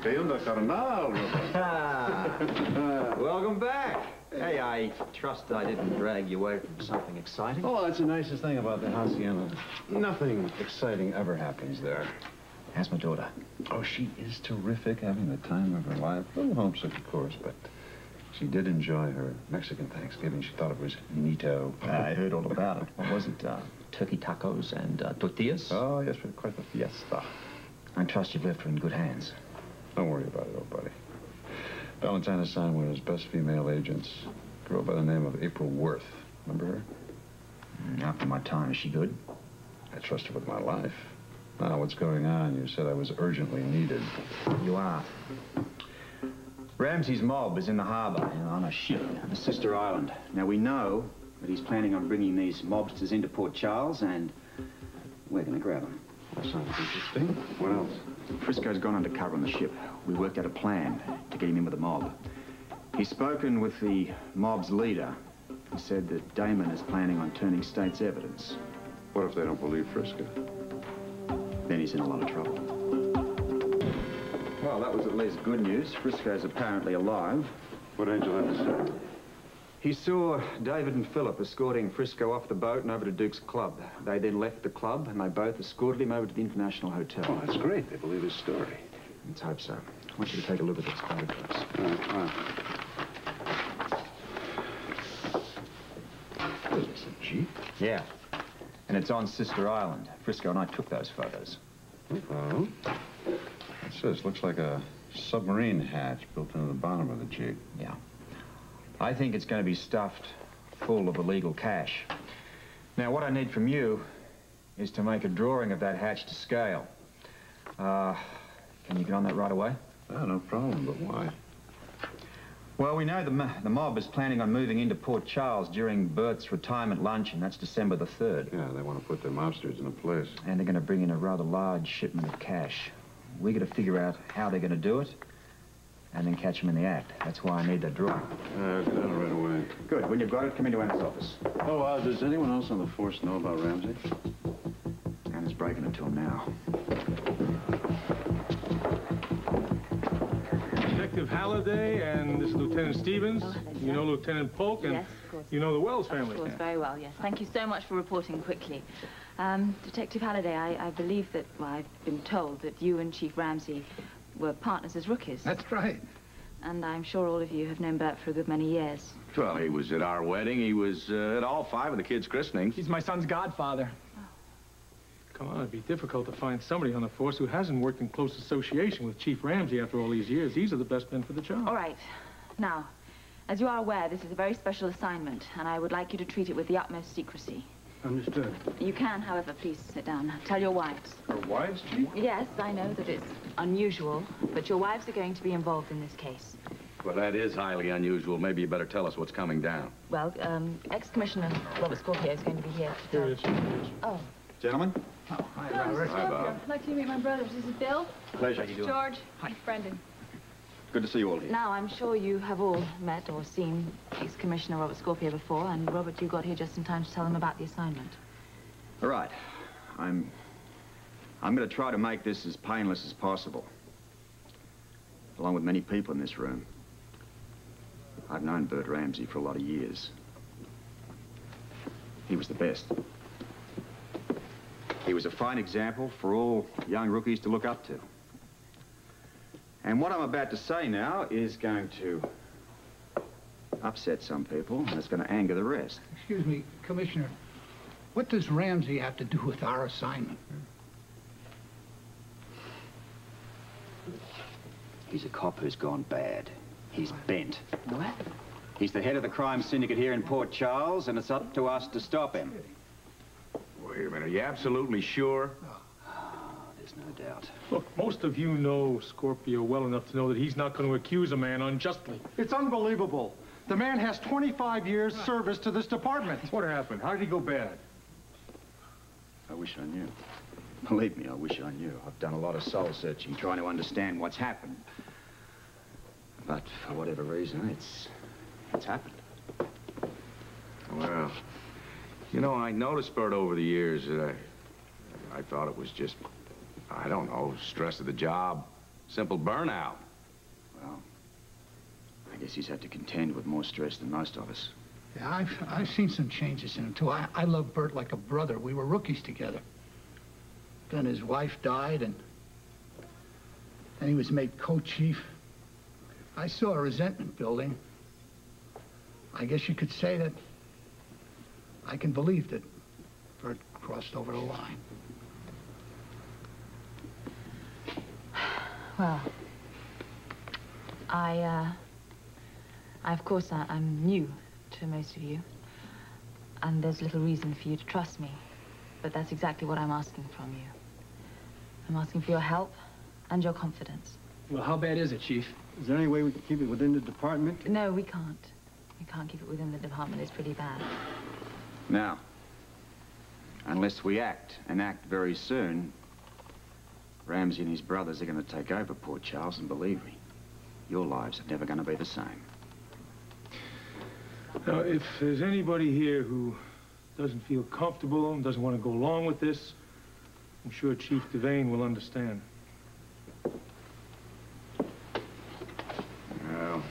¿Qué onda, carnal? Welcome back. Hey, I trust I didn't drag you away from something exciting. Oh, that's the nicest thing about the hacienda. Nothing exciting ever happens there. How's my daughter? Oh, she is terrific, having the time of her life. A little homesick, of course, but she did enjoy her Mexican Thanksgiving. She thought it was neato. I heard all about it. What was it? Turkey tacos and tortillas? Oh, yes, but quite the fiesta. I trust you've left her in good hands. Don't worry about it, old buddy. Valentine assigned one of his best female agents, a girl by the name of April Worth. Remember her? After my time, is she good? I trust her with my life. Now, what's going on? You said I was urgently needed. You are. Ramsey's mob is in the harbor, on a ship on the sister island. Now, we know that he's planning on bringing these mobsters into Port Charles, and we're going to grab them. That sounds interesting. What else? Frisco's gone undercover on the ship. We worked out a plan to get him in with the mob. He's spoken with the mob's leader. He said that Damon is planning on turning state's evidence. What if they don't believe Frisco? Then he's in a lot of trouble. Well, that was at least good news. Frisco's apparently alive. What Angel have to say? He saw David and Philip escorting Frisco off the boat and over to Duke's club. They then left the club, and they both escorted him over to the International Hotel. Oh, that's great. They believe his story. Let's hope so. I want you to take a look at those photographs. All right. Is this a Jeep? Yeah. And it's on Sister Island. Frisco and I took those photos. Oh? It says, looks like a submarine hatch built into the bottom of the Jeep. Yeah. I think it's going to be stuffed full of illegal cash. Now, what I need from you is to make a drawing of that hatch to scale. Can you get on that right away? Oh, no problem, but why? Well, we know the mob is planning on moving into Port Charles during Bert's retirement luncheon. That's December the 3rd. Yeah, they want to put their mobsters in a place. And they're going to bring in a rather large shipment of cash. We got to figure out how they're going to do it and then catch them in the act. That's why I need that drawing. I'll get on it right away. Good. When you've got it, come into Anna's office. Oh, does anyone else on the force know about Ramsey? Anna's breaking it to him now. Detective Halliday, and this is Lieutenant Stevens. Oh, hello, you know Lieutenant Polk, and yes, of course. you know the Wells family. Of course, very well, yes. Thank you so much for reporting quickly. Detective Halliday, I believe that, well, I've been told that you and Chief Ramsey were partners as rookies. That's right. And I'm sure all of you have known Bert for a good many years. Well, he was at our wedding. He was at all 5 of the kids' christenings. He's my son's godfather. Come on, it'd be difficult to find somebody on the force who hasn't worked in close association with Chief Ramsey after all these years. These are the best men for the job. All right. Now, as you are aware, this is a very special assignment, and I would like you to treat it with the utmost secrecy. Understood. You can, however, please sit down. Tell your wives. Our wives, Chief? Yes, I know that it's unusual, but your wives are going to be involved in this case. Well, that is highly unusual. Maybe you better tell us what's coming down. Well, ex-Commissioner Robert Scorpio is going to be here. Here it is. Here it is. Oh. Gentlemen. Oh, hi, Hello, Robert. Mr. Hi, Bob. I'd like to meet my brothers. This is Bill, Pleasure. How you doing? George, Brendan. Good to see you all here. Now, I'm sure you have all met or seen ex-Commissioner Robert Scorpio before, and Robert, you got here just in time to tell them about the assignment. All right. I'm going to try to make this as painless as possible. Along with many people in this room. I've known Bert Ramsey for a lot of years. He was the best. He was a fine example for all young rookies to look up to. And what I'm about to say now is going to upset some people, and it's going to anger the rest. Excuse me, Commissioner. What does Ramsey have to do with our assignment? He's a cop who's gone bad. He's bent. What? He's the head of the crime syndicate here in Port Charles, and it's up to us to stop him. Wait a minute. Are you absolutely sure? There's no doubt. Look, most of you know Scorpio well enough to know that he's not going to accuse a man unjustly. It's unbelievable. The man has 25 years service to this department. What happened? How did he go bad? I wish I knew. Believe me, I wish I knew. I've done a lot of soul searching, trying to understand what's happened. But for whatever reason, it's happened. Well, you know, I noticed, Bert, over the years that I thought it was just, I don't know, stress of the job. Simple burnout. Well, I guess he's had to contend with more stress than most of us. Yeah, I've seen some changes in him, too. I love Bert like a brother. We were rookies together. Then his wife died, and then he was made co-chief. I saw a resentment building. I guess you could say that I can believe that Bert crossed over the line. Well, of course, I'm new to most of you, and there's little reason for you to trust me, but that's exactly what I'm asking from you. I'm asking for your help and your confidence. Well, how bad is it, Chief? Is there any way we can keep it within the department? No, we can't. We can't keep it within the department. It's pretty bad. Now, unless we act, and act very soon, Ramsey and his brothers are going to take over Port Charles, and believe me, your lives are never going to be the same. Now, if there's anybody here who doesn't feel comfortable and doesn't want to go along with this, I'm sure Chief Devane will understand. Well,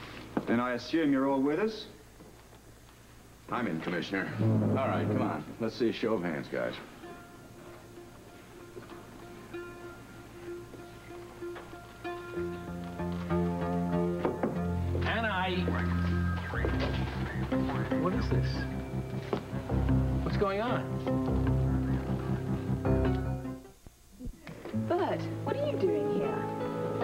then I assume you're all with us? I'm in, Commissioner. All right, come on. Let's see a show of hands, guys. What is this? What's going on? Bert, what are you doing here?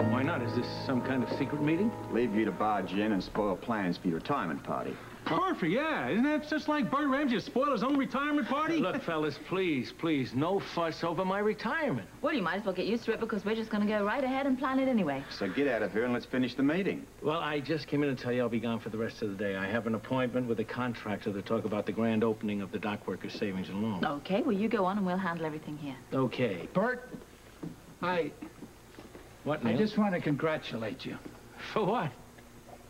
Why not? Is this some kind of secret meeting? Leave you to barge in and spoil plans for your retirement party. Perfect, yeah. Isn't that just like Bert Ramsey to spoil his own retirement party? Look, fellas, please, no fuss over my retirement. Well, you might as well get used to it because we're just going to go right ahead and plan it anyway. So get out of here and let's finish the meeting. Well, I just came in to tell you I'll be gone for the rest of the day. I have an appointment with a contractor to talk about the grand opening of the dock workers' savings and loan. Okay, well, you go on and we'll handle everything here. Okay. Bert, What, I Neil? just want to congratulate you. For what?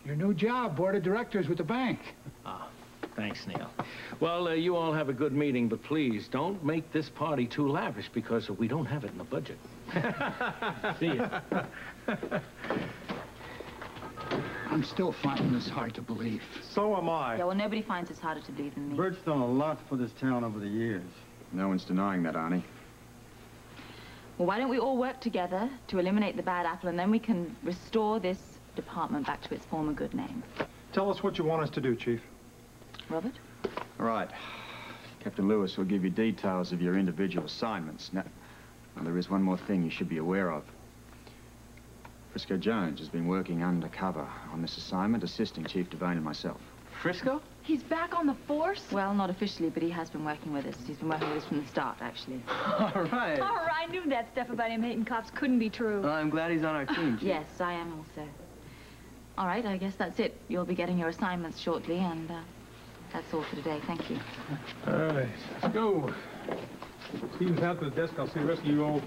Your new job, board of directors with the bank. Oh, thanks, Neil. Well, you all have a good meeting, but please don't make this party too lavish because we don't have it in the budget. See ya. I'm still finding this hard to believe. So am I. Yeah, well, nobody finds this harder to believe than me. Bert's done a lot for this town over the years. No one's denying that, Arnie. Well, why don't we all work together to eliminate the bad apple, and then we can restore this department back to its former good name. Tell us what you want us to do, Chief. Robert? All right. Captain Lewis will give you details of your individual assignments. Now, there is one more thing you should be aware of. Frisco Jones has been working undercover on this assignment, assisting Chief Devane and myself. Frisco? He's back on the force? Well, not officially, but he has been working with us. He's been working with us from the start, actually. All right. Oh, I knew that stuff about him hating cops couldn't be true. Well, I'm glad he's on our team, Chief. Yes, I am also. All right, I guess that's it. You'll be getting your assignments shortly, and that's all for today. Thank you. All right, let's go. Steven's out to the desk. I'll see the rest of you all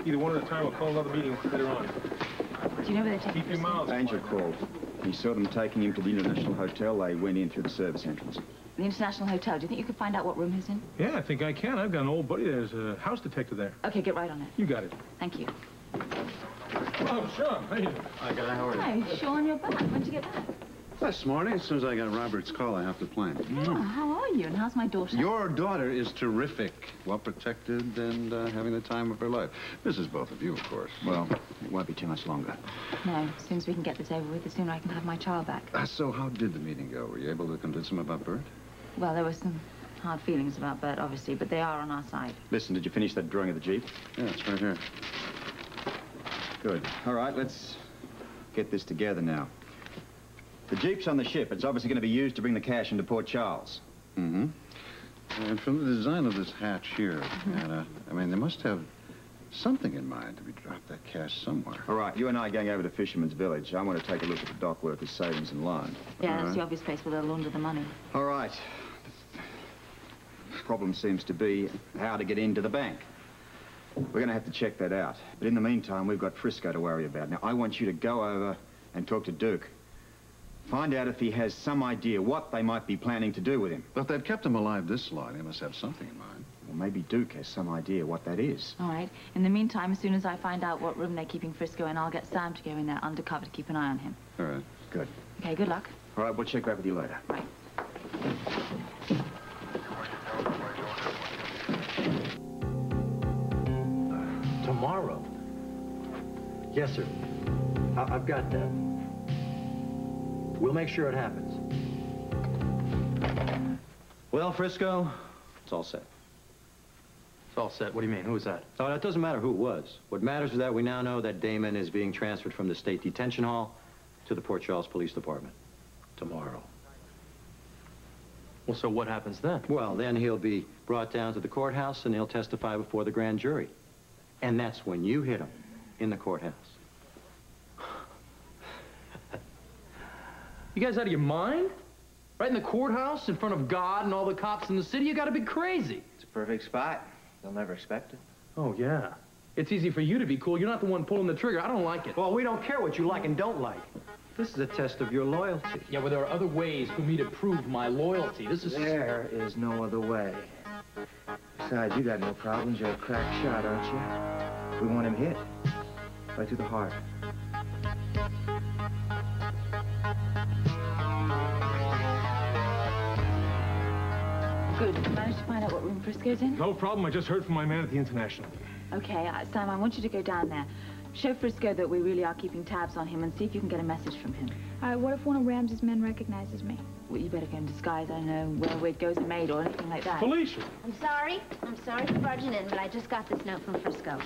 either one at a time or call another meeting later on. Do you know where they're taking Keep your mouths Angel quiet. called. He saw them taking him to the International Hotel. They went in through the service entrance. The International Hotel. Do you think you could find out what room he's in? Yeah, I think I can. I've got an old buddy there's a house detective there. Okay, get right on it. You got it. Thank you. Oh, sure. Hey. Hi, guy. How are you? Hi, Sean, you're back. When'd you get back? This morning, as soon as I got Robert's call, I have to plan. Oh, how are you? And how's my daughter? Your daughter is terrific, well protected, and having the time of her life. This is both of you, of course. Well, it won't be too much longer. No, as soon as we can get this over with, the sooner I can have my child back. So how did the meeting go? Were you able to convince him about Bert? Well, there were some hard feelings about Bert, obviously, but they are on our side. Listen, did you finish that drawing of the Jeep? Yeah, it's right here. Good. All right, let's get this together now. The Jeep's on the ship. It's obviously going to be used to bring the cash into Port Charles. Mm-hmm. And from the design of this hatch here, Anna, I mean, they must have something in mind to be dropped that cash somewhere. All right, you and I are going over to Fisherman's Village. I want to take a look at the dock workers' savings and loan. Yeah, that's the obvious place where they'll launder the money. All right. The problem seems to be how to get into the bank. We're going to have to check that out. But in the meantime, we've got Frisco to worry about. Now, I want you to go over and talk to Duke. Find out if he has some idea what they might be planning to do with him. But if they've kept him alive this long, they must have something in mind. Well, maybe Duke has some idea what that is. All right. In the meantime, as soon as I find out what room they're keeping Frisco in, I'll get Sam to go in there undercover to keep an eye on him. All right. Good. Okay, good luck. All right, we'll check back with you later. Right. Tomorrow? Yes, sir. I've got that. We'll make sure it happens. Well, Frisco, it's all set. It's all set. What do you mean? Who was that? Oh, it doesn't matter who it was. What matters is that we now know that Damon is being transferred from the State Detention Hall to the Port Charles Police Department tomorrow. Well, so what happens then? Well, then he'll be brought down to the courthouse and he'll testify before the grand jury. And that's when you hit him in the courthouse. You guys out of your mind? Right in the courthouse, in front of God and all the cops in the city? You gotta be crazy. It's a perfect spot. They'll never expect it. Oh, yeah. It's easy for you to be cool. You're not the one pulling the trigger. I don't like it. Well, we don't care what you like and don't like. This is a test of your loyalty. Yeah, well, there are other ways for me to prove my loyalty. This is... There is no other way. Besides, you got no problems. You're a crack shot, aren't you? We want him hit. Right through the heart. Good. Did you manage to find out what room Frisco's in? No problem. I just heard from my man at the International. Okay, Sam, I want you to go down there. Show Frisco that we really are keeping tabs on him and see if you can get a message from him. All right, what if one of Ramsey's men recognizes me? Well, you better go in disguise. I don't know where wig goes a maid or anything like that. Felicia! I'm sorry for barging in, but I just got this note from Frisco.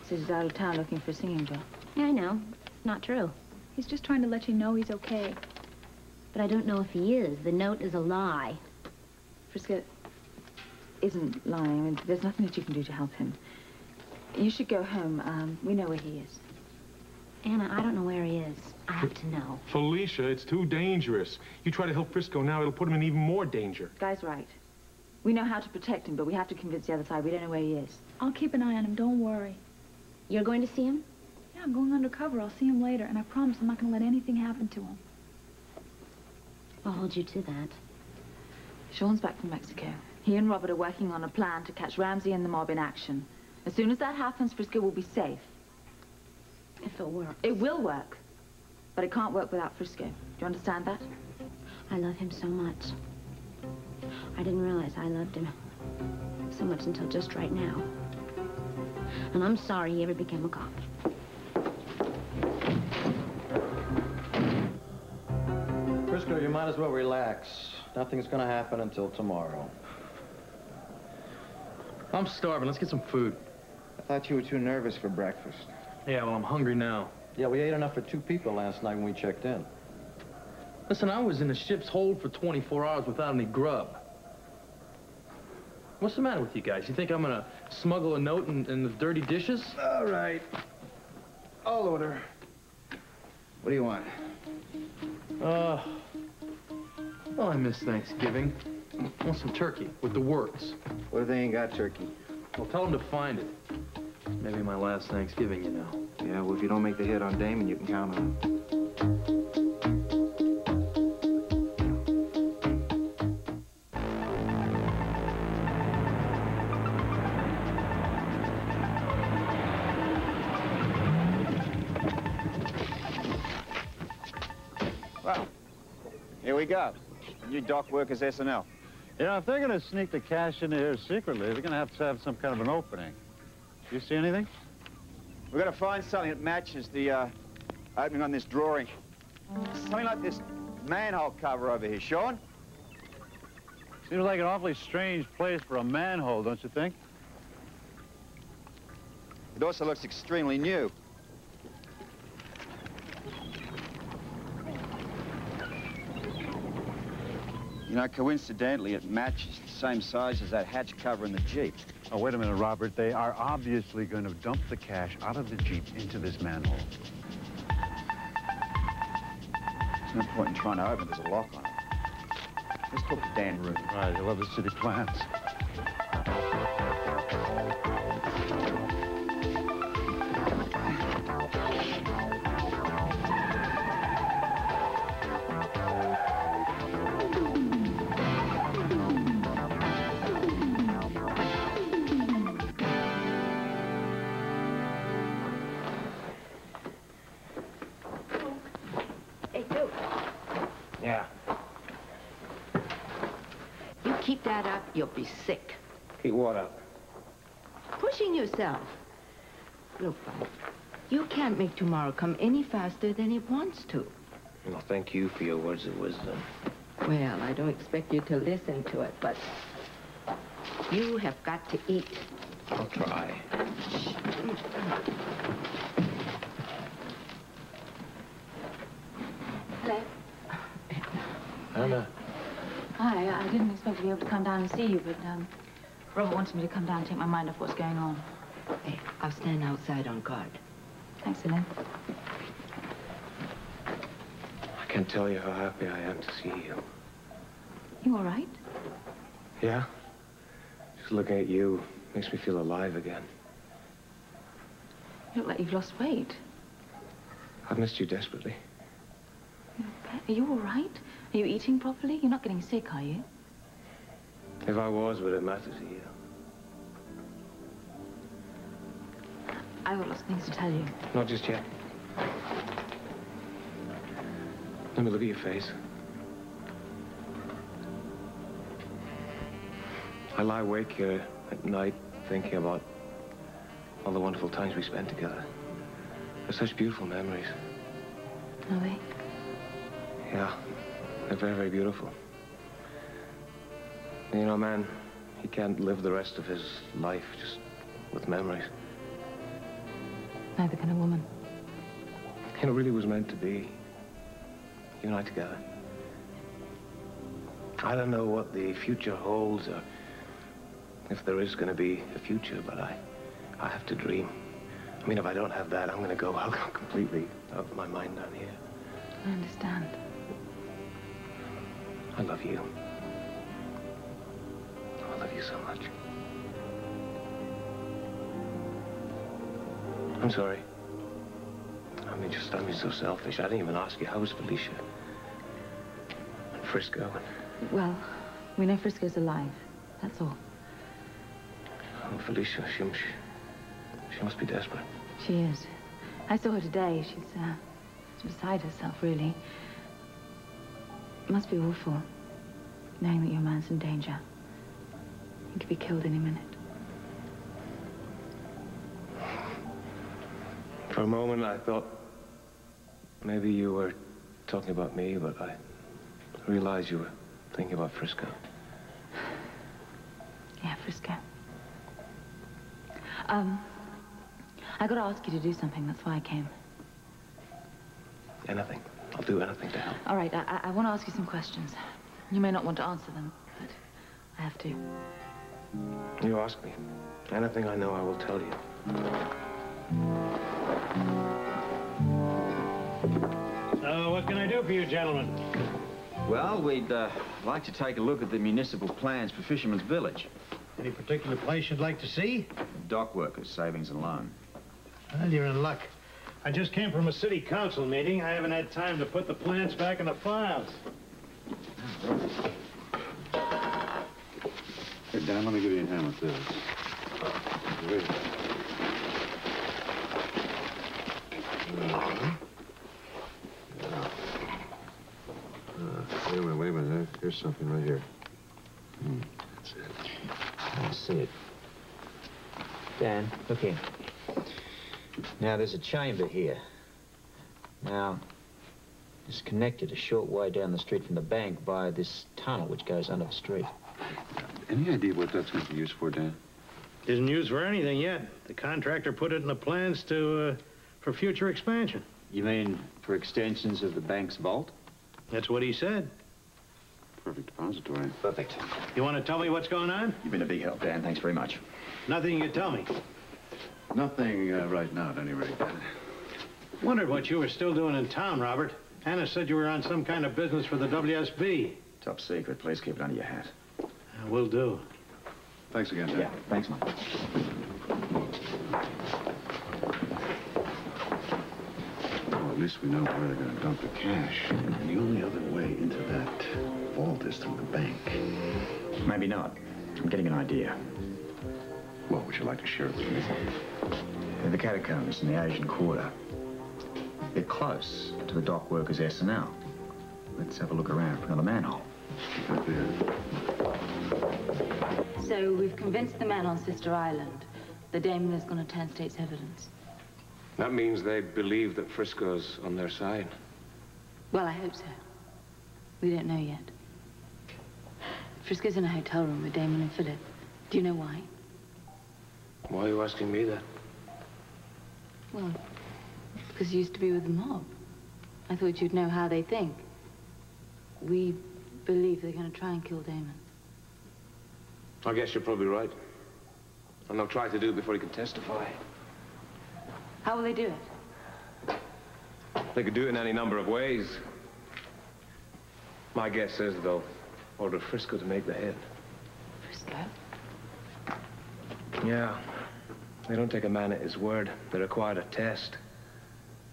Says he's out of town looking for a singing girl. Yeah, I know. Not true. He's just trying to let you know he's okay. But I don't know if he is. The note is a lie. Frisco isn't lying. I mean, there's nothing that you can do to help him. You should go home. We know where he is. Anna, I don't know where he is. I have to know. Felicia, it's too dangerous. You try to help Frisco now, it'll put him in even more danger. Guy's right. We know how to protect him, but we have to convince the other side. We don't know where he is. I'll keep an eye on him. Don't worry. You're going to see him? Yeah, I'm going undercover. I'll see him later, and I promise I'm not going to let anything happen to him. I'll hold you to that. Sean's back from Mexico. He and Robert are working on a plan to catch Ramsey and the mob in action. As soon as that happens, Frisco will be safe. If it works. It will work. But it can't work without Frisco. Do you understand that? I love him so much. I didn't realize I loved him so much until just right now. And I'm sorry he ever became a cop. Frisco, you might as well relax. Nothing's gonna happen until tomorrow. I'm starving. Let's get some food. I thought you were too nervous for breakfast. Yeah, well, I'm hungry now. Yeah, we ate enough for 2 people last night when we checked in. Listen, I was in the ship's hold for 24 hours without any grub. What's the matter with you guys? You think I'm gonna smuggle a note in the dirty dishes? All right. I'll order. What do you want? Well, I miss Thanksgiving. I want some turkey with the works. What if they ain't got turkey? Well, tell them to find it. Maybe my last Thanksgiving, you know. Yeah, well, if you don't make the hit on Damon, you can count on him. Well, here we go. New dock workers SNL. Yeah, if they're going to sneak the cash into here secretly, they're going to have some kind of an opening. Do you see anything? We've got to find something that matches the opening on this drawing. Something like this manhole cover over here, Sean. Seems like an awfully strange place for a manhole, don't you think? It also looks extremely new. You know, coincidentally, it matches the same size as that hatch cover in the Jeep. Oh, wait a minute, Robert. They are obviously going to dump the cash out of the Jeep into this manhole. There's no point in trying to open it. There's a lock on it. Let's talk to Dan Root. Right, I love the city plans. Yeah. You keep that up, you'll be sick. Keep what up? Pushing yourself. Look, Bob, you can't make tomorrow come any faster than it wants to. Well, thank you for your words of wisdom. Well, I don't expect you to listen to it, but you have got to eat. I'll try. Hello. Anna. Hi, I didn't expect to be able to come down and see you, but Robert wanted me to come down and take my mind off what's going on. Hey, I'll stand outside on guard. Thanks, Elaine. I can't tell you how happy I am to see you. You all right? Yeah? Just looking at you makes me feel alive again. You look like you've lost weight. I've missed you desperately. Are you all right? Are you eating properly? You're not getting sick, are you? If I was, would it matter to you? I've got lots of things to tell you. Not just yet. Let me look at your face. I lie awake here at night thinking about all the wonderful times we spent together. They're such beautiful memories. Are they? Yeah, they're very, very beautiful. You know, man, he can't live the rest of his life just with memories. Neither can a woman. It really was meant to be. You and I together. I don't know what the future holds or if there is going to be a future, but I have to dream. I mean, if I don't have that, I'll go completely out of my mind down here. I understand. I love you. I love you so much. I'm sorry. I'm being so selfish. I didn't even ask you, how was Felicia? And Frisco and... Well, we know Frisco's alive. That's all. Oh, Felicia, she must be desperate. She is. I saw her today. She's beside herself, really. It must be awful, knowing that your man's in danger. He could be killed any minute. For a moment, I thought maybe you were talking about me, but I realized you were thinking about Frisco. Yeah, Frisco. I got to ask you to do something. That's why I came. Anything. I'll do anything to help. All right, I want to ask you some questions. You may not want to answer them, but I have to. You ask me. Anything I know, I will tell you. So, what can I do for you, gentlemen? Well, we'd like to take a look at the municipal plans for Fisherman's Village. Any particular place you'd like to see? Dock workers, savings and loan. Well, you're in luck. I just came from a city council meeting. I haven't had time to put the plans back in the files. Hey, Dan, let me give you a hand with this. Wait. Wait a minute. Here's something right here. That's it. I see it. Dan, look here. Now, there's a chamber here. Now, it's connected a short way down the street from the bank by this tunnel which goes under the street. Any idea what that's going to be used for, Dan? Isn't used for anything yet. The contractor put it in the plans for future expansion. You mean for extensions of the bank's vault? That's what he said. Perfect depository. Perfect. You want to tell me what's going on? You've been a big help, Dan. Thanks very much. Nothing you can tell me. Nothing right now, at any rate. Wondered what you were still doing in town, Robert. Anna said you were on some kind of business for the WSB. Top secret. Please keep it under your hat. Will do. Thanks again, Dan. Yeah, thanks, Mike. Well, at least we know where they're going to dump the cash. And the only other way into that vault is through the bank. Maybe not. I'm getting an idea. Well, would you like to share it with me? The catacombs in the Asian Quarter. They're close to the dock workers' S&L. Let's have a look around for another manhole. Right there. So we've convinced the men on Sister Island that Damon is going to turn state's evidence. That means they believe that Frisco's on their side. Well, I hope so. We don't know yet. Frisco's in a hotel room with Damon and Philip. Do you know why? Why are you asking me that? Well, because you used to be with the mob. I thought you'd know how they think. We believe they're going to try and kill Damon. I guess you're probably right. And they'll try to do it before he can testify. How will they do it? They could do it in any number of ways. My guess is they'll order Frisco to make the hit. Frisco? Yeah. They don't take a man at his word. They require a test.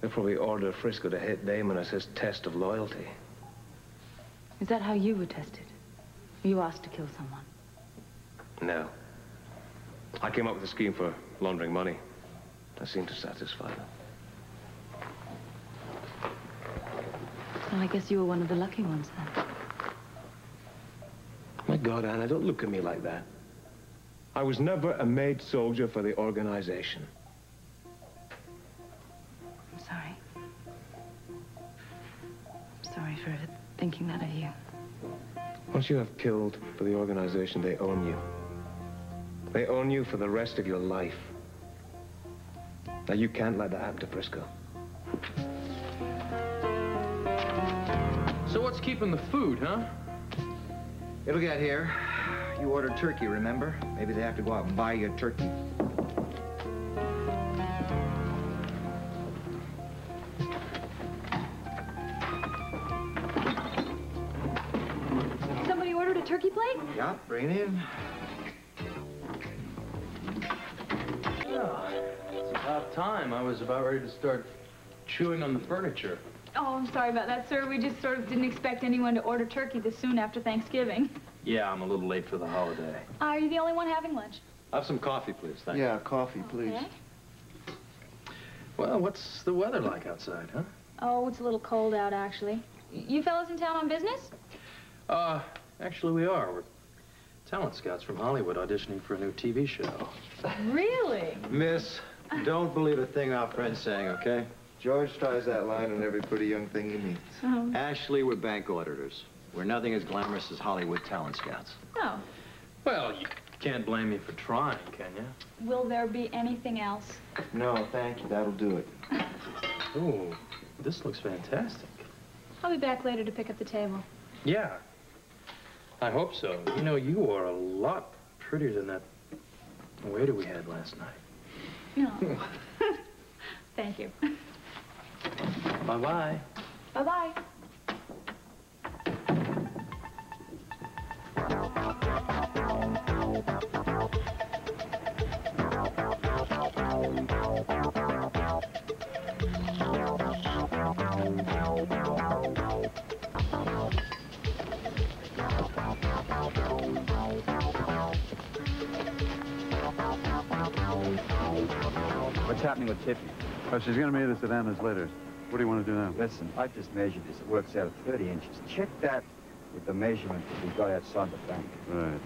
They'll probably order Frisco to hit Damon as his test of loyalty. Is that how you were tested? Were you asked to kill someone? No. I came up with a scheme for laundering money. That seemed to satisfy them. Well, I guess you were one of the lucky ones then. My God, Anna, don't look at me like that. I was never a maid soldier for the organization. I'm sorry. I'm sorry for thinking that of you. Once you have killed for the organization, they own you. They own you for the rest of your life. Now, you can't let that happen to Frisco. So what's keeping the food, huh? It'll get here. You ordered turkey, remember? Maybe they have to go out and buy you a turkey. Somebody ordered a turkey plate? Yeah, bring it in. It's about time. I was about ready to start chewing on the furniture. Oh, I'm sorry about that, sir. We just sort of didn't expect anyone to order turkey this soon after Thanksgiving. Yeah, I'm a little late for the holiday. Are you the only one having lunch? Have some coffee, please. Thank Yeah, coffee, please. Okay. Well, what's the weather like outside, huh? Oh, it's a little cold out, actually. You fellas in town on business? Actually, we are. We're talent scouts from Hollywood auditioning for a new TV show. Really? Miss, don't believe a thing our friend's saying, okay? George tries that line on every pretty young thing he meets. Oh. Ashley, we're bank auditors. We're nothing as glamorous as Hollywood talent scouts. Oh. Well, you can't blame me for trying, can you? Will there be anything else? No, thank you. That'll do it. Ooh, this looks fantastic. I'll be back later to pick up the table. Yeah, I hope so. You know, you are a lot prettier than that waiter we had last night. No. Thank you. Bye-bye. Bye-bye. What's happening with Tippy? Oh, she's going to meet us at Anna's later. What do you want to do now? Listen, I just measured this. It works out at 30 inches. Check that with the measurement that we got outside the bank. Right.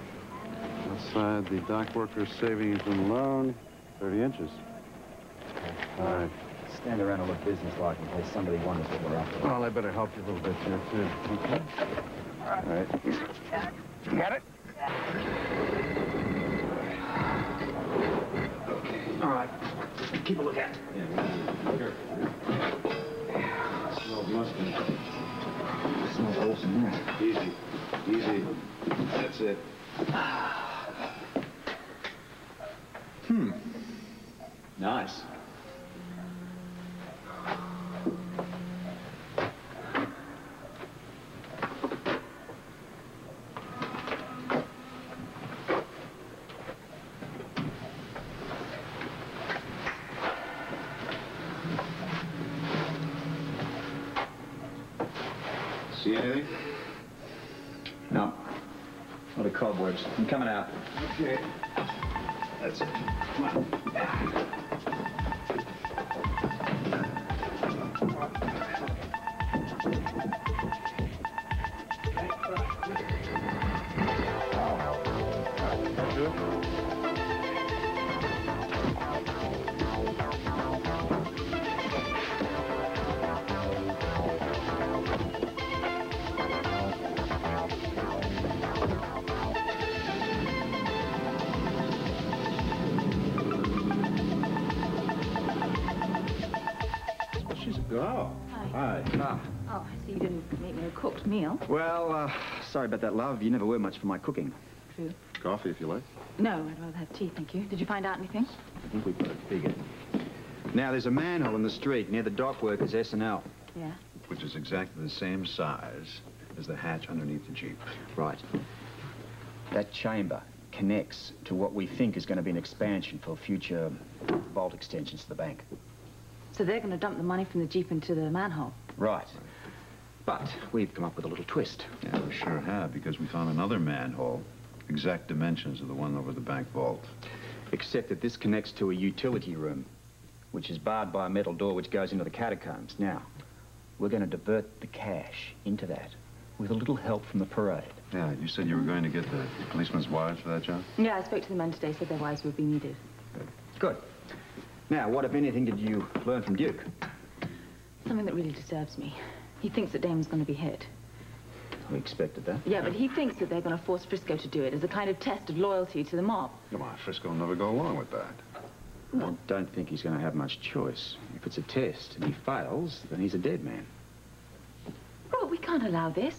Outside the dock workers' savings and loan, 30 inches. All right. Stand around and look businesslike in case somebody wonders what we're up to. Well, I better help you a little bit here, too. Okay? All right. Got it? All right. Keep a lookout. Sure. Smells musky. Smells awesome, yeah. Easy. Easy. That's it. Nice. See anything? No. What are cobwebs? I'm coming out. Okay. That's it. Come on. Oh. Hi. Ah. Oh, I see you didn't make me a cooked meal. Well, sorry about that, love. You never were much for my cooking. True. Coffee, if you like. No, I'd rather have tea, thank you. Did you find out anything? I think we've got it figured. Now, there's a manhole in the street near the dock workers' S&L. Yeah. Which is exactly the same size as the hatch underneath the Jeep. Right. That chamber connects to what we think is going to be an expansion for future vault extensions to the bank. So they're going to dump the money from the Jeep into the manhole? Right. But we've come up with a little twist. Yeah, we sure have, because we found another manhole, exact dimensions of the one over the bank vault. Except that this connects to a utility room, which is barred by a metal door which goes into the catacombs. Now, we're going to divert the cash into that with a little help from the parade. Yeah, you said you were going to get the policemen's wives for that job? Yeah, I spoke to the men today, said their wives would be needed. Good. Now, what, if anything, did you learn from Duke? Something that really disturbs me. He thinks that Damon's going to be hit. We expected that. Yeah, but he thinks that they're going to force Frisco to do it as a kind of test of loyalty to the mob. Come on, Frisco will never go along with that. I don't think he's going to have much choice. If it's a test and he fails, then he's a dead man. Robert, we can't allow this.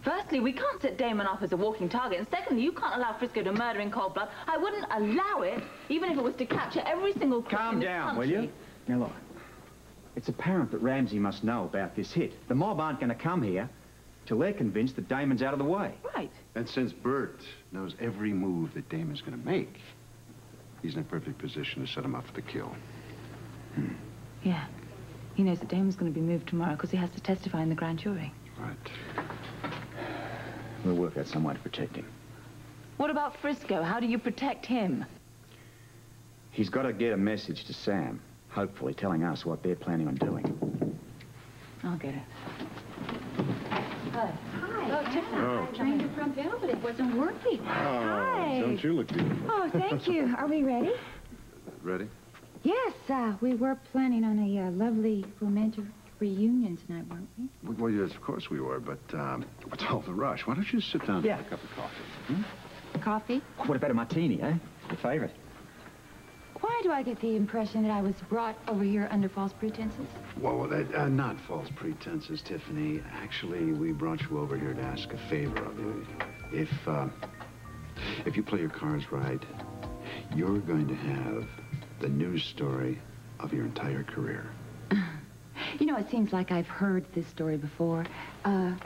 Firstly, we can't set Damon up as a walking target. And secondly, you can't allow Frisco to murder in cold blood. I wouldn't allow it, even if it was to capture every single crook Calm in this down, country. will you? Now, look. It's apparent that Ramsey must know about this hit. The mob aren't going to come here till they're convinced that Damon's out of the way. Right. And since Bert knows every move that Damon's going to make, he's in a perfect position to set him up for the kill. Yeah. He knows that Damon's going to be moved tomorrow because he has to testify in the grand jury. Right. We'll work out some way to protect him. What about Frisco? How do you protect him? He's got to get a message to Sam, hopefully telling us what they're planning on doing. I'll get it. Hi. Oh, Tiffany. Oh. I trained the front panel, but it wasn't working. Hi. Don't you look beautiful? Oh, thank you. Are we ready? Ready? Yes, we were planning on a lovely romantic reunion tonight, weren't we? Well, yes, of course we were, but what's all the rush? Why don't you sit down and have a cup of coffee? Hmm? Coffee? What about a martini, eh? Your favorite? Why do I get the impression that I was brought over here under false pretenses? Well, not false pretenses, Tiffany. Actually, we brought you over here to ask a favor of you. If you play your cards right, you're going to have the news story of your entire career. You know, it seems like I've heard this story before.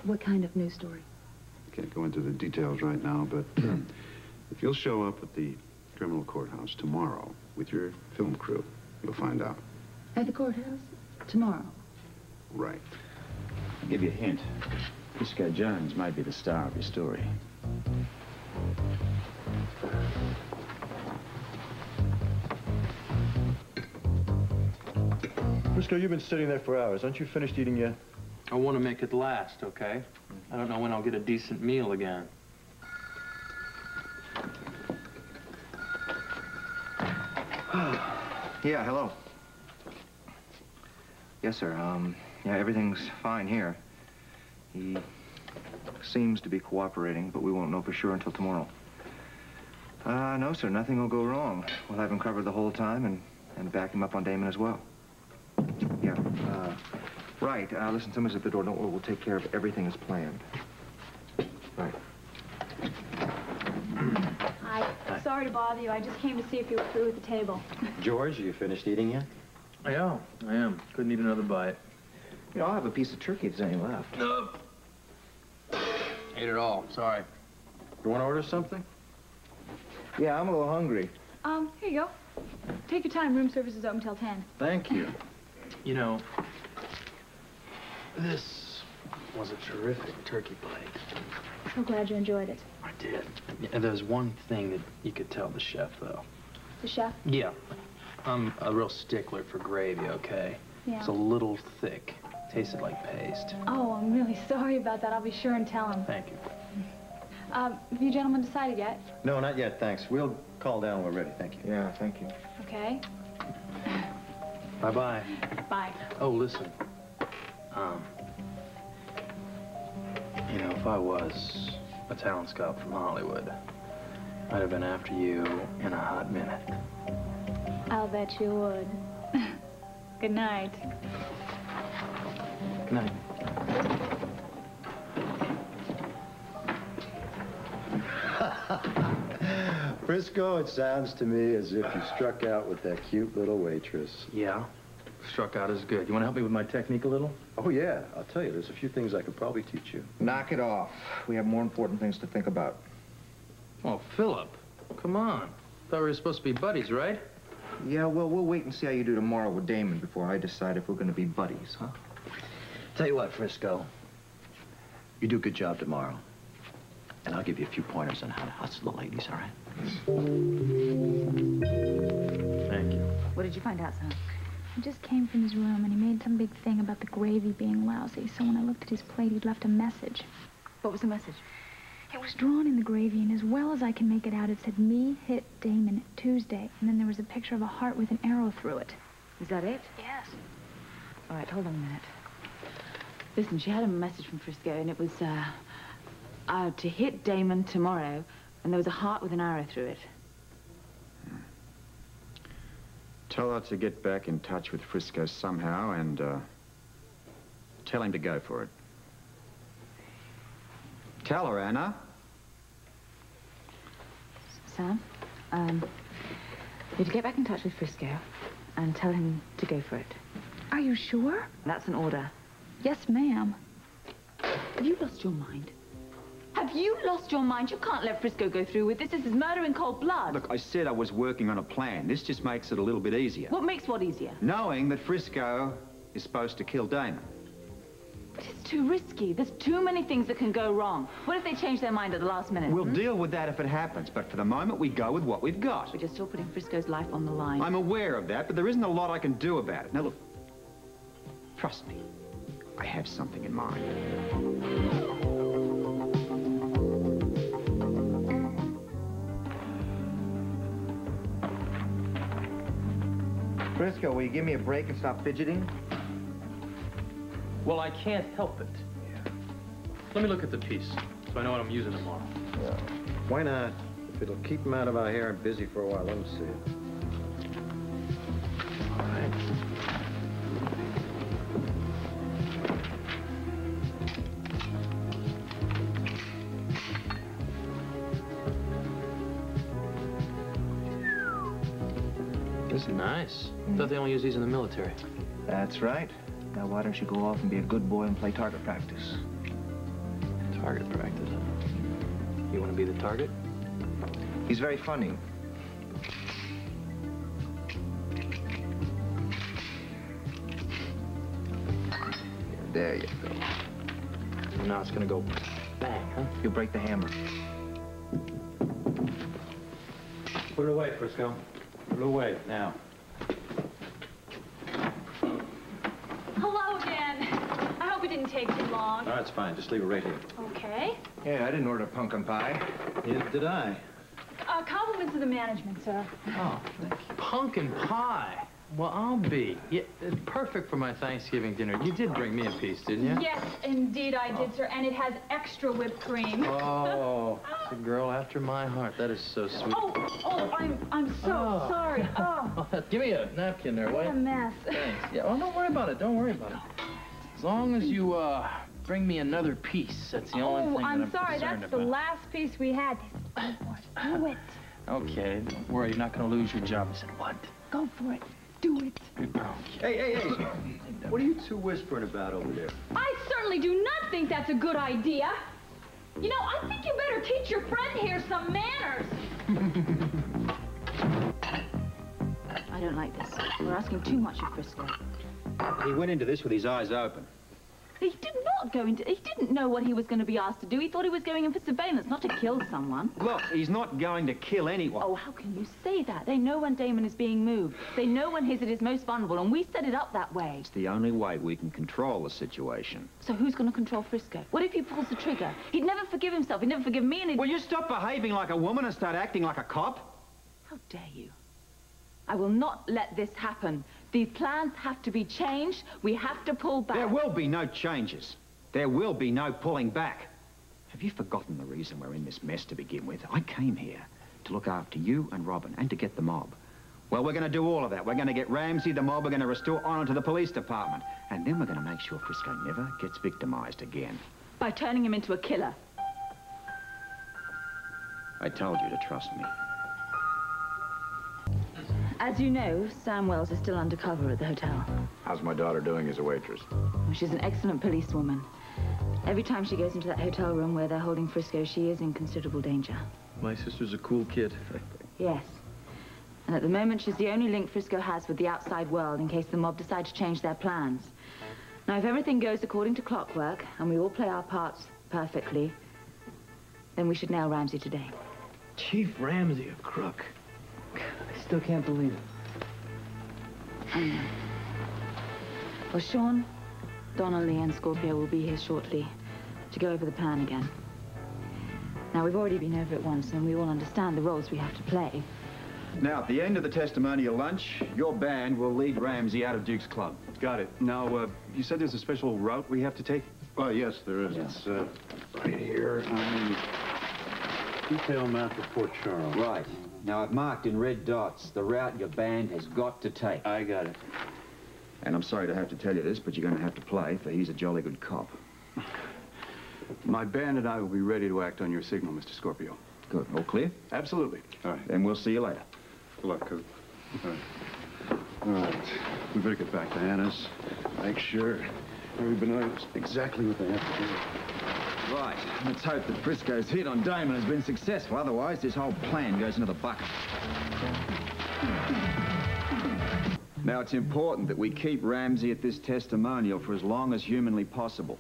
What kind of news story? Can't go into the details right now, but if you'll show up at the criminal courthouse tomorrow with your film crew, you'll find out. At the courthouse? Tomorrow? Right. I'll give you a hint. Frisco Jones may be the star of your story. Frisco, you've been sitting there for hours. Aren't you finished eating yet? I want to make it last, okay? I don't know when I'll get a decent meal again. Yeah, hello. Yes, sir. Yeah, everything's fine here. He seems to be cooperating, but we won't know for sure until tomorrow. No, sir, nothing will go wrong. We'll have him covered the whole time and back him up on Damon as well. Yeah, right. Listen, someone's at the door. Don't worry, we'll take care of everything as planned. Right. Hi. Sorry to bother you. I just came to see if you were through with the table. George, are you finished eating yet? Yeah, I am. Couldn't eat another bite. You know, I'll have a piece of turkey if there's any left. No. Ate it all. Sorry. You want to order something? Yeah, I'm a little hungry. Here you go. Take your time. Room service is open till 10. Thank you. You know, this was a terrific turkey plate. So glad you enjoyed it. I did. Yeah, there's one thing that you could tell the chef, though. The chef? Yeah. I'm a real stickler for gravy, okay? Yeah. It's a little thick. Tasted like paste. Oh, I'm really sorry about that. I'll be sure and tell him. Thank you. Have you gentlemen decided yet? No, not yet, thanks. We'll call down when we're ready, thank you. Yeah, thank you. Okay. Bye-bye. Bye. Oh, listen. You know, if I was a talent scout from Hollywood, I'd have been after you in a hot minute. I'll bet you would. Good night. Night. Frisco, it sounds to me as if you struck out with that cute little waitress. Yeah. Struck out is good. You want to help me with my technique a little? Oh, yeah. I'll tell you, there's a few things I could probably teach you. Knock it off. We have more important things to think about. Oh, Philip. Come on. Thought we were supposed to be buddies, right? Yeah, well, we'll wait and see how you do tomorrow with Damon before I decide if we're going to be buddies, huh? Tell you what, Frisco. You do a good job tomorrow. And I'll give you a few pointers on how to hustle the ladies, all right? Thank you. What did you find out, son? He just came from his room, and he made some big thing about the gravy being lousy. So when I looked at his plate, he'd left a message. What was the message? It was drawn in the gravy, and as well as I can make it out, it said, "Me hit Damon Tuesday." And then there was a picture of a heart with an arrow through it. Is that it? Yes. All right, hold on a minute. Listen, she had a message from Frisco, and it was, to hit Damon tomorrow, and there was a heart with an arrow through it. Tell her to get back in touch with Frisco somehow and, tell him to go for it. Tell her, Anna. Sam, you to get back in touch with Frisco and tell him to go for it. Are you sure? That's an order. Yes, ma'am. Have you lost your mind? Have you lost your mind? You can't let Frisco go through with this. This is murder in cold blood. Look, I said I was working on a plan. This just makes it a little bit easier. What makes what easier? Knowing that Frisco is supposed to kill Damon. But it's too risky. There's too many things that can go wrong. What if they change their mind at the last minute? We'll deal with that if it happens, but for the moment, we go with what we've got. But you're still putting Frisco's life on the line. I'm aware of that, but there isn't a lot I can do about it. Now, look, trust me. I have something in mind. Frisco, will you give me a break and stop fidgeting? Well, I can't help it. Yeah. Let me look at the piece, so I know what I'm using tomorrow. Yeah. Why not? If it'll keep him out of our hair and busy for a while, let him see it. All right. This is nice. Thought they only use these in the military. That's right. Now why don't you go off and be a good boy and play target practice? Target practice, huh? You want to be the target? He's very funny. There you go. And now it's gonna go bang, huh? You'll break the hammer. Put it away, Frisco. Put it away, now. Hello again. I hope it didn't take too long. No, it's fine. Just leave it right here. Okay. Yeah, I didn't order pumpkin pie. Neither did I. Compliments of the management, sir. Oh, pumpkin pie. Well, I'll be. Yeah, perfect for my Thanksgiving dinner. You did bring me a piece, didn't you? Yes, indeed I did, sir. And it has extra whipped cream. Oh, it's a girl after my heart. That is so sweet. I'm so sorry. Oh, Give me a napkin there, what will a you? mess. Thanks. Yeah, well, don't worry about it. Don't worry about it. As long as you, bring me another piece. That's the only thing that I'm sorry. concerned That's about. the last piece we had. Do it. Okay, don't worry. You're not going to lose your job. I said, what? Go for it. Do it. Hey. What are you two whispering about over there? I certainly do not think that's a good idea. You know, I think you better teach your friend here some manners. I don't like this. We're asking too much of Frisco. He went into this with his eyes open. He did not go into... He didn't know what he was going to be asked to do. He thought he was going in for surveillance, not to kill someone. Look, he's not going to kill anyone. Oh, how can you say that? They know when Damon is being moved. They know when he's at his most vulnerable, and we set it up that way. It's the only way we can control the situation. So who's going to control Frisco? What if he pulls the trigger? He'd never forgive himself. He'd never forgive me, and he'd... Will you stop behaving like a woman and start acting like a cop? How dare you? I will not let this happen. These plans have to be changed. We have to pull back. There will be no changes. There will be no pulling back. Have you forgotten the reason we're in this mess to begin with? I came here to look after you and Robin and to get the mob. Well, we're going to do all of that. We're going to get Ramsey, the mob, we're going to restore honor to the police department. And then we're going to make sure Frisco never gets victimized again. By turning him into a killer. I told you to trust me. As you know, Sam Wells is still undercover at the hotel. How's my daughter doing as a waitress? Well, she's an excellent policewoman. Every time she goes into that hotel room where they're holding Frisco, she is in considerable danger. My sister's a cool kid. Yes. And at the moment, she's the only link Frisco has with the outside world in case the mob decide to change their plans. Now, if everything goes according to clockwork and we all play our parts perfectly, then we should nail Ramsey today. Chief Ramsey, a crook. I still can't believe it. I know. Well, Sean, Donnelly, and Scorpio will be here shortly to go over the plan again. Now, we've already been over it once, and we all understand the roles we have to play. Now, at the end of the testimonial lunch, your band will lead Ramsey out of Duke's Club. Got it. Now, you said there's a special route we have to take? Well, yes, there is. It's right here on the detail map of Fort Charles. Right. Now, I've marked in red dots the route your band has got to take. I got it. And I'm sorry to have to tell you this, but you're going to have to play, for he's a jolly good cop. My band and I will be ready to act on your signal, Mr. Scorpio. Good. All clear? Absolutely. All right. Then we'll see you later. Good luck, Coop. All right. All right. We better get back to Anna's. Make sure everybody knows exactly what they have to do. Right. Let's hope that Frisco's hit on Damon has been successful. Otherwise, this whole plan goes into the bucket. Now, it's important that we keep Ramsey at this testimonial for as long as humanly possible.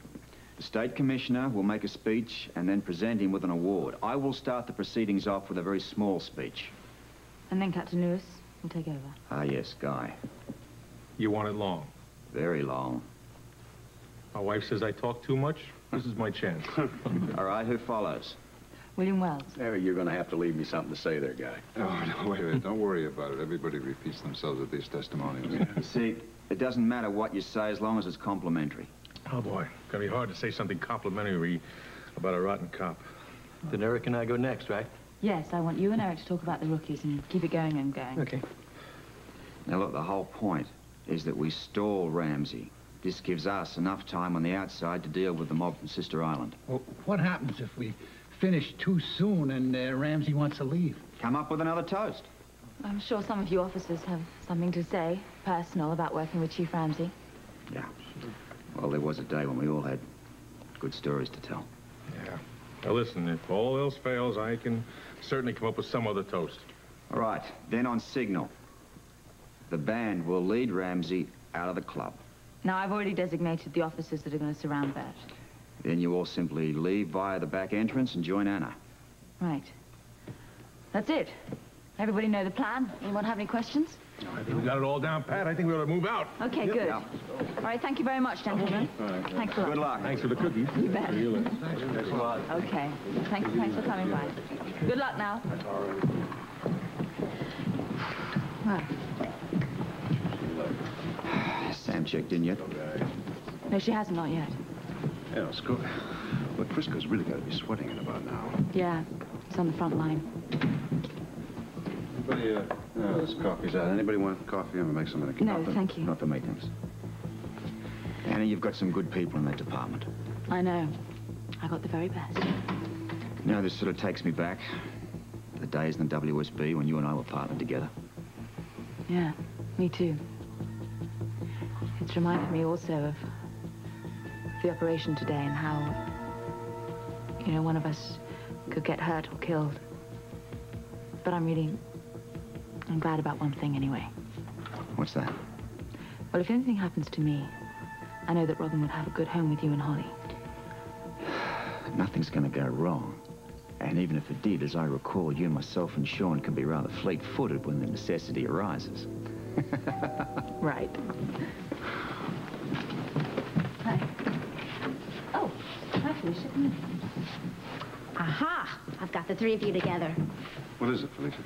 The state commissioner will make a speech and then present him with an award. I will start the proceedings off with a very small speech. And then Captain Lewis will take over. Ah, yes, Guy. You want it long? Very long. My wife says I talk too much. This is my chance. All right, who follows? William Wells. You're going to have to leave me something to say there, Guy. Oh, no, wait a minute. Don't worry about it. Everybody repeats themselves at these testimonials. You see, it doesn't matter what you say as long as it's complimentary. Oh, boy. Gonna be hard to say something complimentary about a rotten cop. Then Eric and I go next, right? Yes, I want you and Eric to talk about the rookies and keep it going and going. Okay. Now, look, the whole point is that we stall Ramsey. This gives us enough time on the outside to deal with the mob from Sister Island. Well, what happens if we finish too soon and Ramsey wants to leave? Come up with another toast. I'm sure some of you officers have something to say, personal, about working with Chief Ramsey. Yeah. Well, there was a day when we all had good stories to tell. Yeah. Now, listen, if all else fails, I can certainly come up with some other toast. All right. Then on signal, the band will lead Ramsey out of the club. Now, I've already designated the officers that are going to surround Bert. Then you all simply leave via the back entrance and join Anna. Right. That's it. Everybody know the plan? Anyone have any questions? I think we got it all down, Pat. I think we ought to move out. Okay, good. Yeah. All right, thank you very much, gentlemen. Thanks a lot. Good luck. Thanks for the cookies. You bet. See you later. Okay. Thanks for coming by. Good luck now. Well, Sam checked in yet? no, she hasn't, not yet. Yeah, let's go. Look, Frisco's really got to be sweating it about now. Yeah, it's on the front line. Anybody, this coffee's out. Anybody want coffee? I'm gonna make some in the No, thank you. Not for me, thanks. Anna, you've got some good people in that department. I know. I got the very best. You know, this sort of takes me back to the days in the WSB when you and I were partnered together. Yeah, me too. It's reminded me also of the operation today and how, you know, one of us could get hurt or killed. But I'm glad about one thing anyway. What's that? Well, if anything happens to me, I know that Robin would have a good home with you and Holly. Nothing's gonna go wrong. And even if it did, as I recall, you, myself, and Sean can be rather fleet-footed when the necessity arises. Right. Hi. Oh, hi, Felicia. Come in. Aha! I've got the three of you together. What is it, Felicia?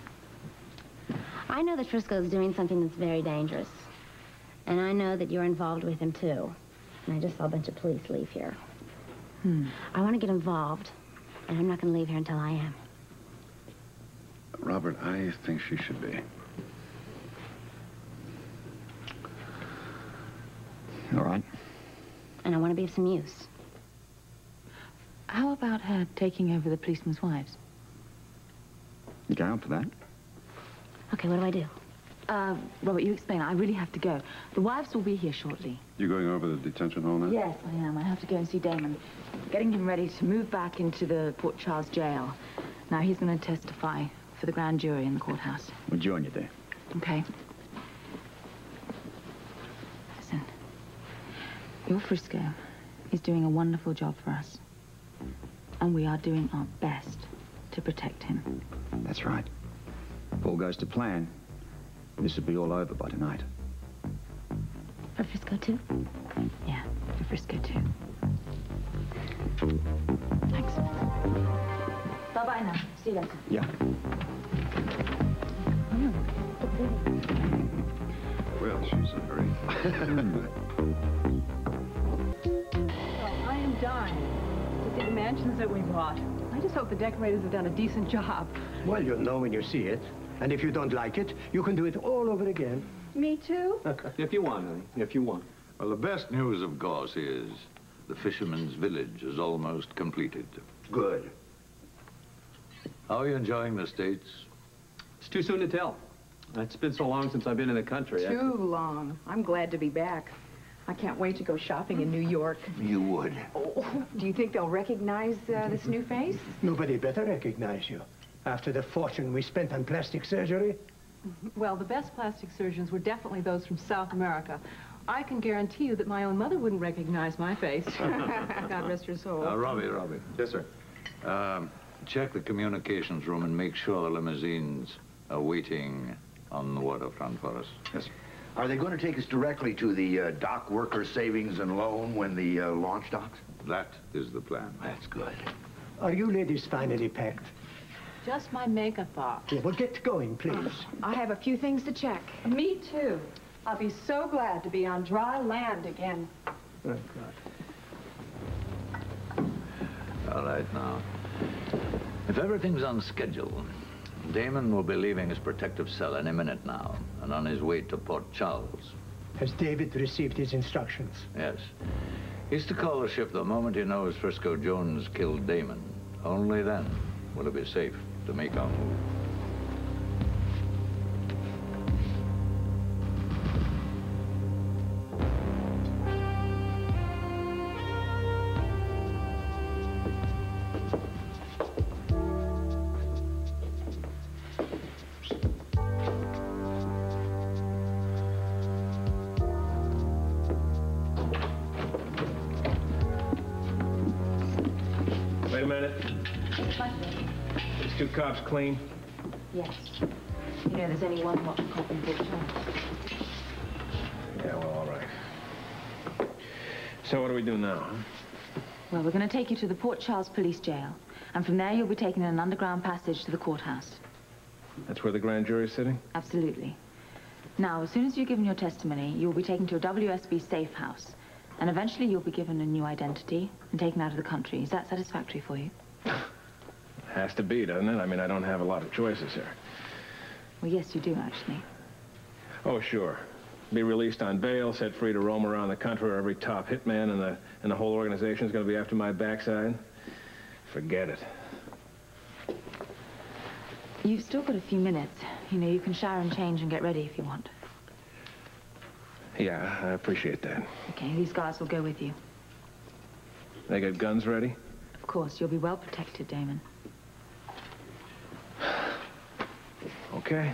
I know that Frisco's doing something that's very dangerous. And I know that you're involved with him, too. And I just saw a bunch of police leave here. I want to get involved, and I'm not going to leave here until I am. Robert, I think she should be. All right. And I want to be of some use. How about her taking over the policemen's wives? You go up for that? Okay, what do I do? Robert, you explain. I really have to go. The wives will be here shortly. You going over the detention hall now? Yes, I am. I have to go and see Damon. Getting him ready to move back into the Port Charles jail. Now, he's going to testify for the grand jury in the courthouse. We'll join you there. Okay. Listen. Your Frisco is doing a wonderful job for us. And we are doing our best to protect him. That's right. If all goes to plan, this will be all over by tonight. For Frisco, too? Yeah, for Frisco, too. Thanks. Bye-bye now. See you later. Yeah. Well, she's a hurry. Well, I am dying to see the mansions that we bought. I just hope the decorators have done a decent job. Well, you'll know when you see it. And if you don't like it, you can do it all over again. Me too? If you want, honey, if you want. Well, the best news, of course, is the fisherman's village is almost completed. Good. How are you enjoying the States? It's too soon to tell. It's been so long since I've been in the country. Too long. I'm glad to be back. I can't wait to go shopping in New York. You would. Oh, do you think they'll recognize this new face? Nobody better recognize you. After the fortune we spent on plastic surgery. Well, the best plastic surgeons were definitely those from South America. I can guarantee you that my own mother wouldn't recognize my face. God rest her soul. Robbie. Yes, sir. Check the communications room and make sure the limousines are waiting on the waterfront for us. Yes, sir. Are they going to take us directly to the dock worker savings and loan when the launch docks? That is the plan. That's good. Are you ladies finally packed? Just my makeup off. Yeah, well, get going, please. I have a few things to check. Me too. I'll be so glad to be on dry land again. Oh, God. All right, now. If everything's on schedule, Damon will be leaving his protective cell any minute now and on his way to Port Charles. Has David received his instructions? Yes. He's to call the ship the moment he knows Frisco Jones killed Damon. Only then will it be safe to make our move. Wait a minute. These two cops clean? Yes. You know, there's only one rotten cop in Port Charles. Yeah, well, all right. So what do we do now, huh? Well, we're going to take you to the Port Charles police jail. And from there, you'll be taken in an underground passage to the courthouse. That's where the grand jury's sitting? Absolutely. Now, as soon as you've given your testimony, you'll be taken to a WSB safe house. And eventually, you'll be given a new identity and taken out of the country. Is that satisfactory for you? Has to be, doesn't it? I mean, I don't have a lot of choices here. Well, yes, you do, actually. Oh, sure. Be released on bail, set free to roam around the country where every top hitman and the whole organization is going to be after my backside. Forget it. You've still got a few minutes. You know, you can shower and change and get ready if you want. Yeah, I appreciate that. Okay, these guards will go with you. They got guns ready? Of course, you'll be well protected, Damon. Okay.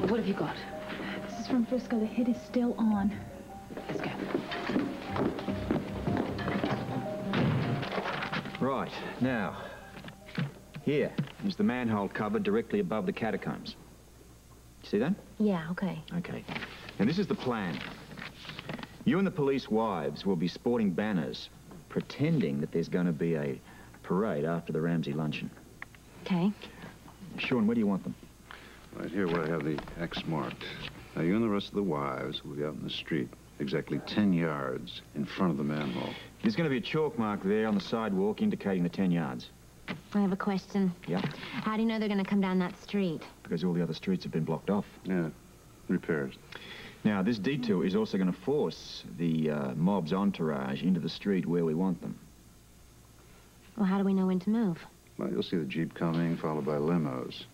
What have you got? This is from Frisco. The hit is still on. Let's go. Right, now, here is the manhole cover directly above the catacombs. See that? Yeah, okay. Okay. Now, this is the plan. You and the police wives will be sporting banners, pretending that there's going to be a parade after the Ramsey luncheon. Okay. Sean, where do you want them? Right here where I have the X marked. Now, you and the rest of the wives will be out in the street, exactly 10 yards in front of the manhole. There's going to be a chalk mark there on the sidewalk indicating the 10 yards. I have a question. Yeah? How do you know they're going to come down that street? Because all the other streets have been blocked off. Yeah, repairs. Now, this detour is also going to force the mob's entourage into the street where we want them. Well, how do we know when to move? Well, you'll see the Jeep coming, followed by limos.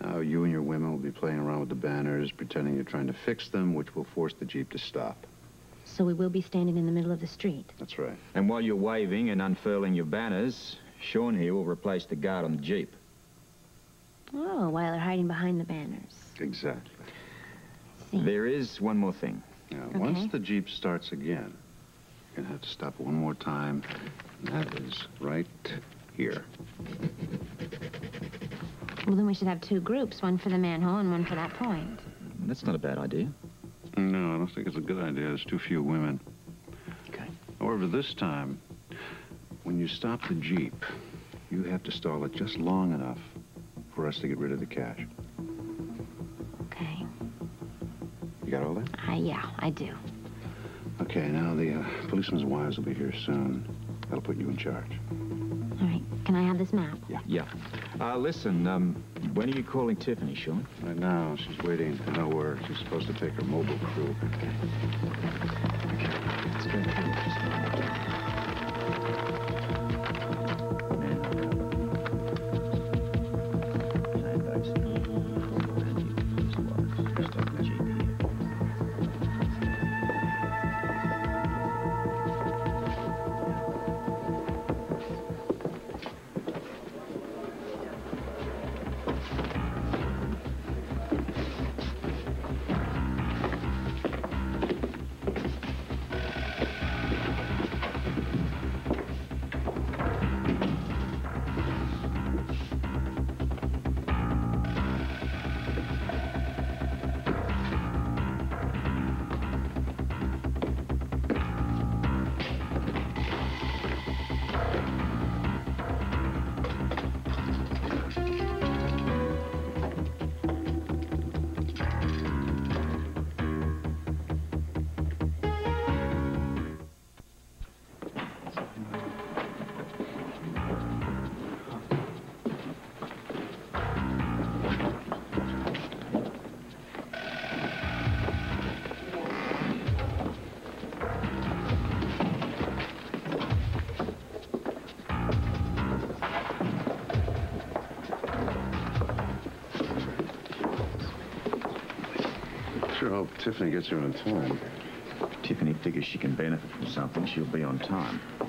Now, you and your women will be playing around with the banners, pretending you're trying to fix them, which will force the Jeep to stop. So we will be standing in the middle of the street. That's right. And while you're waving and unfurling your banners, Sean here will replace the guard on the Jeep. Oh, while they're hiding behind the banners. Exactly. There is one more thing. Now, once the Jeep starts again, you're going to have to stop one more time. And that is right here. Well, then we should have two groups, one for the manhole and one for that point. That's not a bad idea. No, I don't think it's a good idea. There's too few women. Okay. However, this time, when you stop the Jeep, you have to stall it just long enough for us to get rid of the cash. Okay. You got all that? Yeah, I do. Okay, now the policemen's wives will be here soon. That'll put you in charge. All right. Can I have this map? Yeah. Listen, when are you calling Tiffany, Sean? Right now, she's waiting to know where she's supposed to take her mobile crew. Let's go. Sure hope Tiffany gets here on time. Tiffany figures she can benefit from something. She'll be on time. But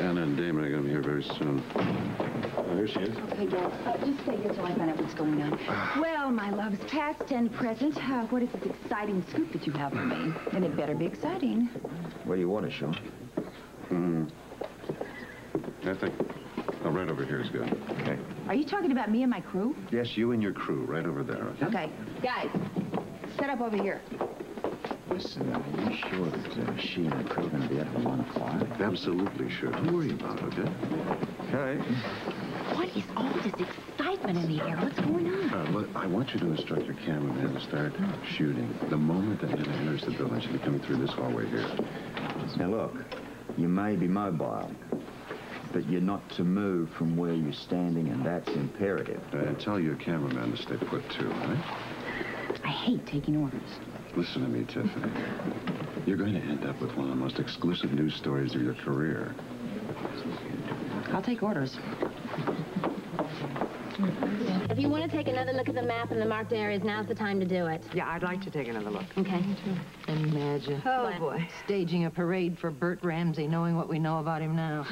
Anna and Damon are going to be here very soon. Oh, here she is. Okay, Dad. Just stay here till I find out what's going on. Well, my loves, past and present, what is this exciting scoop that you have for me? And it better be exciting. Where do you want it, Sean? I think right over here is good. Okay. Are you talking about me and my crew? Yes, you and your crew, right over there. Okay. Guys, set up over here. Listen, are you sure that she and her crew are going to be able to run a fire? Absolutely sure. Don't worry about it, okay? Okay. What is all this excitement in the air? What's going on? Look, I want you to instruct your cameraman to start shooting. The moment that Anna enters the building, she'll be coming through this hallway here. Now, look, you may be mobile, but you're not to move from where you're standing, and that's imperative. And tell your cameraman to stay put, too, all right? I hate taking orders. Listen to me, Tiffany. You're going to end up with one of the most exclusive news stories of your career. I'll take orders. If you want to take another look at the map and the marked areas, now's the time to do it. Yeah, I'd like to take another look. Okay. Imagine. Oh, boy. Staging a parade for Bert Ramsey, knowing what we know about him now.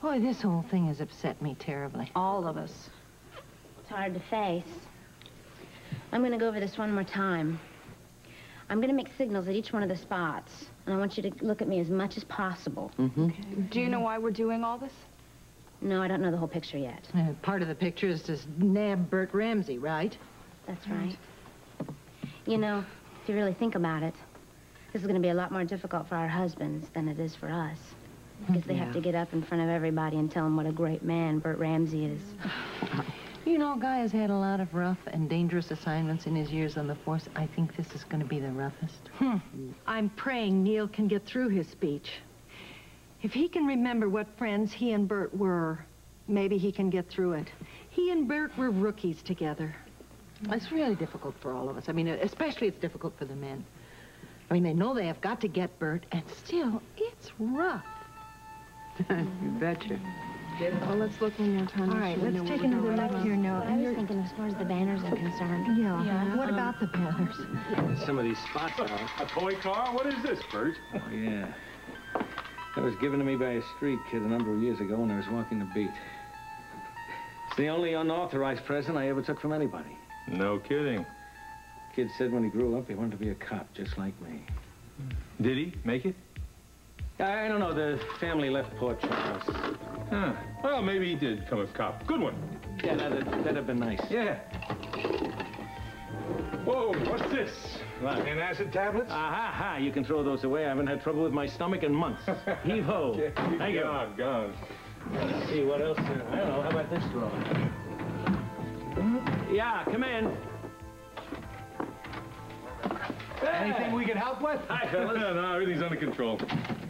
Boy, this whole thing has upset me terribly. All of us. It's hard to face. I'm going to go over this one more time. I'm going to make signals at each one of the spots, and I want you to look at me as much as possible. Okay. Do you know why we're doing all this? No, I don't know the whole picture yet. Part of the picture is to nab Bert Ramsey, right? That's right. You know, if you really think about it, this is going to be a lot more difficult for our husbands than it is for us. Because they have to get up in front of everybody and tell him what a great man Bert Ramsey is. You know, Guy has had a lot of rough and dangerous assignments in his years on the force. I think this is going to be the roughest. I'm praying Neil can get through his speech. If he can remember what friends he and Bert were, maybe he can get through it. He and Bert were rookies together. It's really difficult for all of us. I mean, especially it's difficult for the men. I mean, they know they have got to get Bert, and still, it's rough. You betcha. Well, let's look one more time. All right, let's take another look here now. I was thinking as far as the banners are concerned. Yeah. What about the banners? Some of these spots are... A toy car? What is this, Bert? Oh, yeah. That was given to me by a street kid a number of years ago when I was walking the beat. It's the only unauthorized present I ever took from anybody. No kidding. Kid said when he grew up, he wanted to be a cop, just like me. Did he make it? I don't know. The family left Port Charles. Huh. Well, maybe he did become a cop. Good one. Yeah, that'd have been nice. Yeah. Whoa, what's this? What? Antacid tablets? Ha! You can throw those away. I haven't had trouble with my stomach in months. Heave-ho. Yeah, Thank you. Gone. Let's see, what else? I don't know. How about this drawer? Yeah, come in. Anything we can help with? Hi, fellas. No, everything's under control.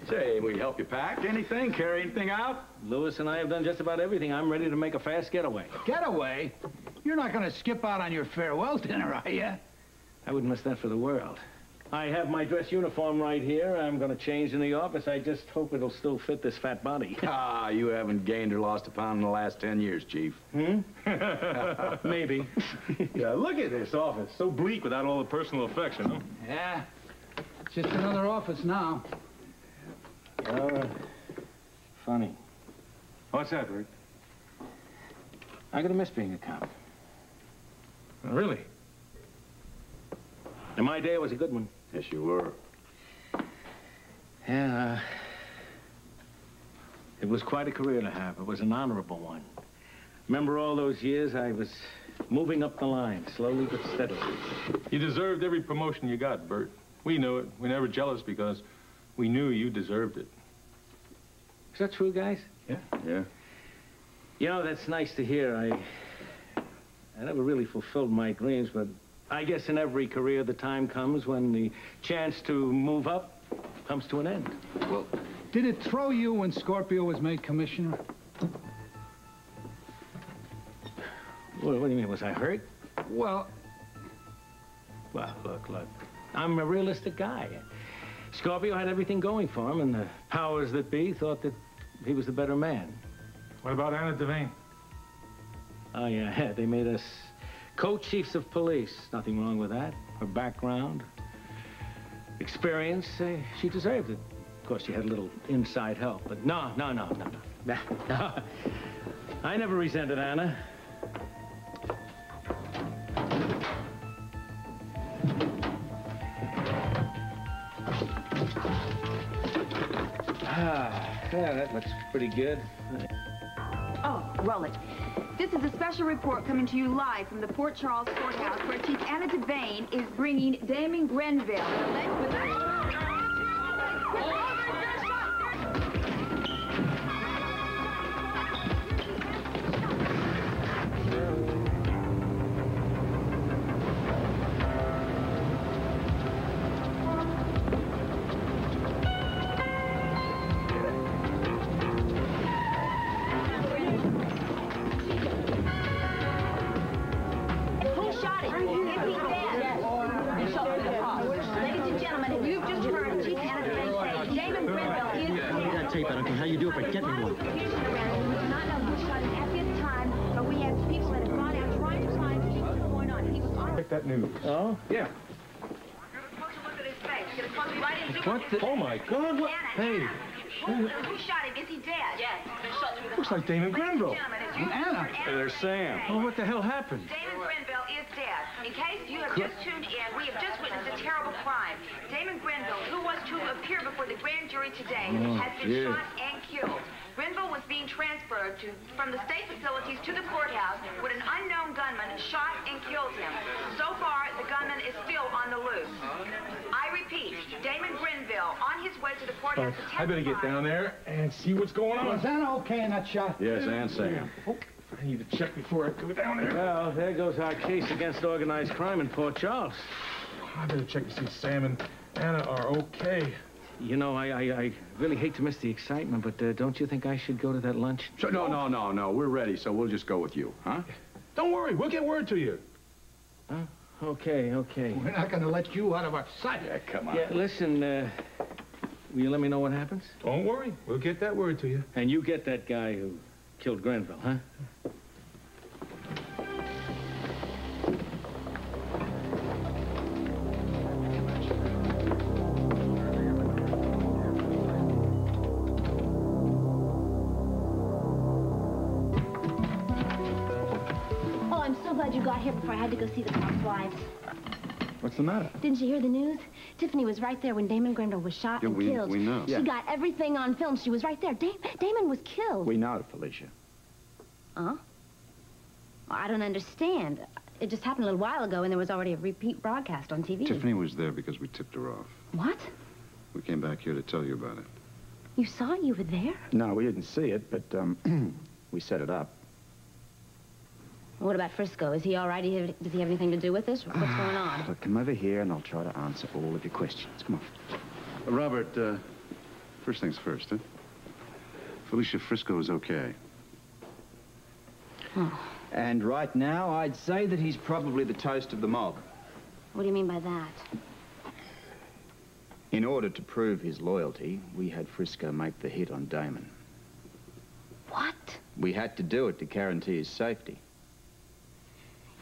Say, we help you pack anything, carry anything out? Lewis and I have done just about everything. I'm ready to make a fast getaway. Getaway? You're not going to skip out on your farewell dinner, are you? I wouldn't miss that for the world. I have my dress uniform right here. I'm going to change in the office. I just hope it'll still fit this fat body. You haven't gained or lost a pound in the last 10 years, Chief. Maybe. Yeah, look at this office. So bleak without all the personal affection, huh? Yeah. It's just another office now. Funny. What's that, Bert? I'm going to miss being a cop. Really? In my day, it was a good one. Yes, you were. Yeah, it was quite a career to have. It was an honorable one. Remember all those years I was moving up the line, slowly but steadily. You deserved every promotion you got, Bert. We knew it. We're never jealous because we knew you deserved it. Is that true, guys? Yeah. Yeah. You know, that's nice to hear. I never really fulfilled my dreams, but I guess in every career the time comes when the chance to move up comes to an end. Well, did it throw you when Scorpio was made commissioner? What do you mean? Was I hurt? Well, look. I'm a realistic guy. Scorpio had everything going for him, and the powers that be thought that he was the better man. What about Anna Devane? Oh, yeah, they made us co-chiefs of police. Nothing wrong with that. Her background, experience, she deserved it. Of course, she had a little inside help, but no. I never resented Anna. Yeah, that looks pretty good. Oh, roll it. This is a special report coming to you live from the Port Charles Courthouse, where Chief Anna Devane is bringing Damon Grenville, an alleged... How you do it, but get me one. Not know who shot him at this time, but we have people that have gone out trying to find what's going on. He was on... Check that news. Oh? Yeah. What the... Oh, my God. What? Hey. Who shot him? Is he dead? Yes. Looks like Damon Grenville. Anna. Hey, there's Sam. Oh, what the hell happened? Damon Grenville is dead. In case you have just tuned in, we have just witnessed a terrible crime. Damon Grenville, who was to appear before the grand jury today, has been shot and killed. Grenville was being transferred from the state facilities to the courthouse when an unknown gunman shot and killed him. So far, the gunman is still on the loose. I repeat, Damon Grenville, on his way to the courthouse. I better get down there and see what's going on. Was Anna okay in that shot? Yes, and Sam. I need to check before I go down there. Well, there goes our case against organized crime in Port Charles. I better check to see Sam and Anna are okay. You know, I really hate to miss the excitement, but don't you think I should go to that lunch? So, no. We're ready, so we'll just go with you, huh? Don't worry, we'll get word to you. Huh? Okay. We're not going to let you out of our sight. Yeah, come on. Yeah, listen, will you let me know what happens? Don't worry, we'll get that word to you. And you get that guy who killed Grenville, huh? Oh, I'm so glad you got here before I had to go see the cops' wives. What's the matter? Didn't you hear the news? Tiffany was right there when Damon Grenville was shot and killed. We know. She got everything on film. She was right there. Damon was killed. We know, Felicia. Huh? I don't understand. It just happened a little while ago, and there was already a repeat broadcast on TV. Tiffany was there because we tipped her off. What? We came back here to tell you about it. You saw it? You were there? No, we didn't see it, but we set it up. What about Frisco? Is he all right? Does he have anything to do with this? What's going on? Look, come over here and I'll try to answer all of your questions. Come on. Robert, first things first, huh? Felicia, Frisco is okay. Oh. And right now, I'd say that he's probably the toast of the mob. What do you mean by that? In order to prove his loyalty, we had Frisco make the hit on Damon. What? We had to do it to guarantee his safety.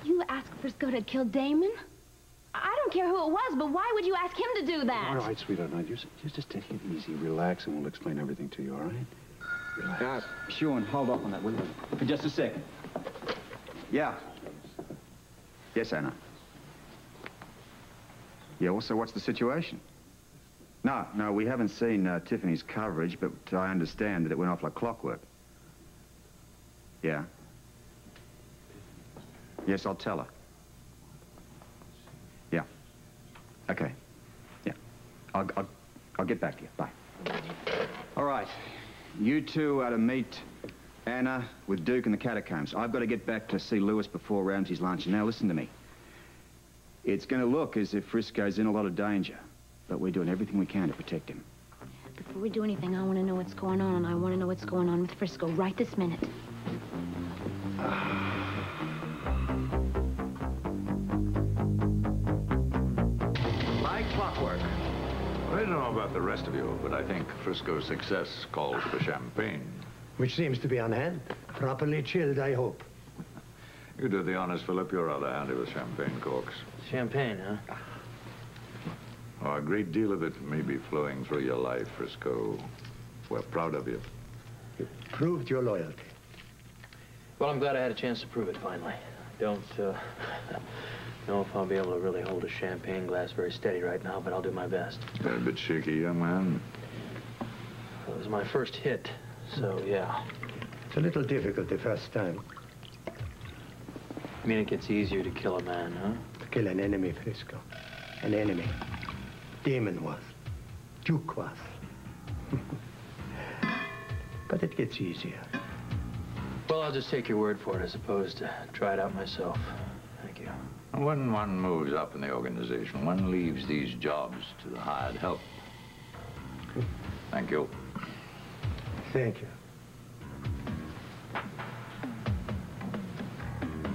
You asked Frisco to kill Damon? I don't care who it was, but why would you ask him to do that? All right, sweetheart, now you just take it easy, relax, and we'll explain everything to you, all right? Relax. Sean, hold off on that, will you? For just a second. Yeah. Yes, Anna. Yeah, also, what's the situation? No, we haven't seen Tiffany's coverage, but I understand that it went off like clockwork. Yeah. Yes, I'll tell her. Yeah. Okay. Yeah. I'll get back to you. Bye. All right. You two are to meet Anna with Duke in the catacombs. I've got to get back to see Lewis before Ramsey's lunch. And now listen to me. It's going to look as if Frisco's in a lot of danger, but we're doing everything we can to protect him. Before we do anything, I want to know what's going on, and I want to know what's going on with Frisco right this minute. Like clockwork. I don't know about the rest of you, but I think Frisco's success calls for champagne. Which seems to be on hand. Properly chilled, I hope. You do the honors, Philip. You're rather handy with champagne corks. Champagne, huh? Oh, a great deal of it may be flowing through your life, Frisco. We're proud of you. You proved your loyalty. Well, I'm glad I had a chance to prove it finally. Don't know if I'll be able to really hold a champagne glass very steady right now, but I'll do my best. You're a bit shaky, young man. Well, it was my first hit, so yeah. It's a little difficult the first time. I mean, it gets easier to kill a man, huh? To kill an enemy, Frisco. An enemy. Damon was. Duke was. But it gets easier. Well, I'll just take your word for it as opposed to try it out myself. Thank you. When one moves up in the organization, one leaves these jobs to the hired help. Thank you. Thank you.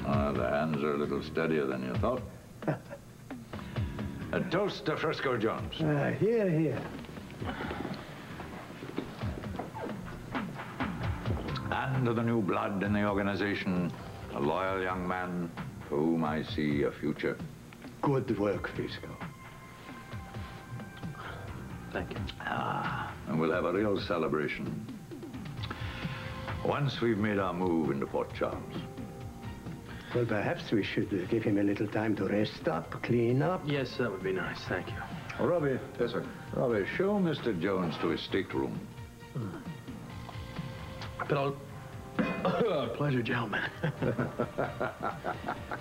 The hands are a little steadier than you thought. A toast to Frisco Jones. Here, here. And to the new blood in the organization, a loyal young man for whom I see a future. Good work, Frisco. Thank you. And we'll have a real celebration once we've made our move into Port Charles. Well, perhaps we should give him a little time to rest up, clean up. Yes, that would be nice. Thank you. Oh, Robbie. Yes, sir. Robbie, show Mr. Jones to his stateroom. But I'll... Pleasure, gentlemen.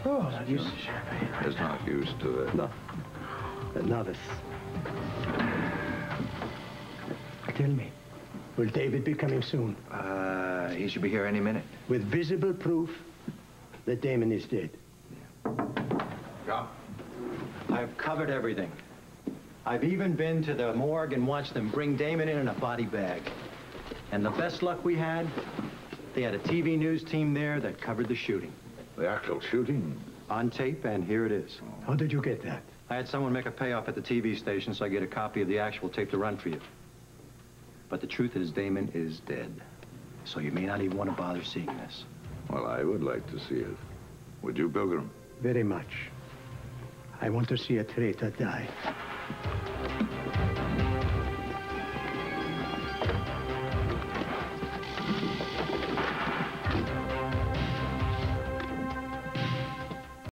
Oh, not used to champagne. He's not used to it. No. A novice. Tell me, will David be coming soon? He should be here any minute. With visible proof that Damon is dead. Yeah. I've covered everything. I've even been to the morgue and watched them bring Damon in a body bag. And the best luck we had, they had a TV news team there that covered the shooting. The actual shooting? On tape, and here it is. How did you get that? I had someone make a payoff at the TV station so I get a copy of the actual tape to run for you. But the truth is Damon is dead. So you may not even want to bother seeing this. Well, I would like to see it. Would you, Pilgrim? Very much. I want to see a traitor die.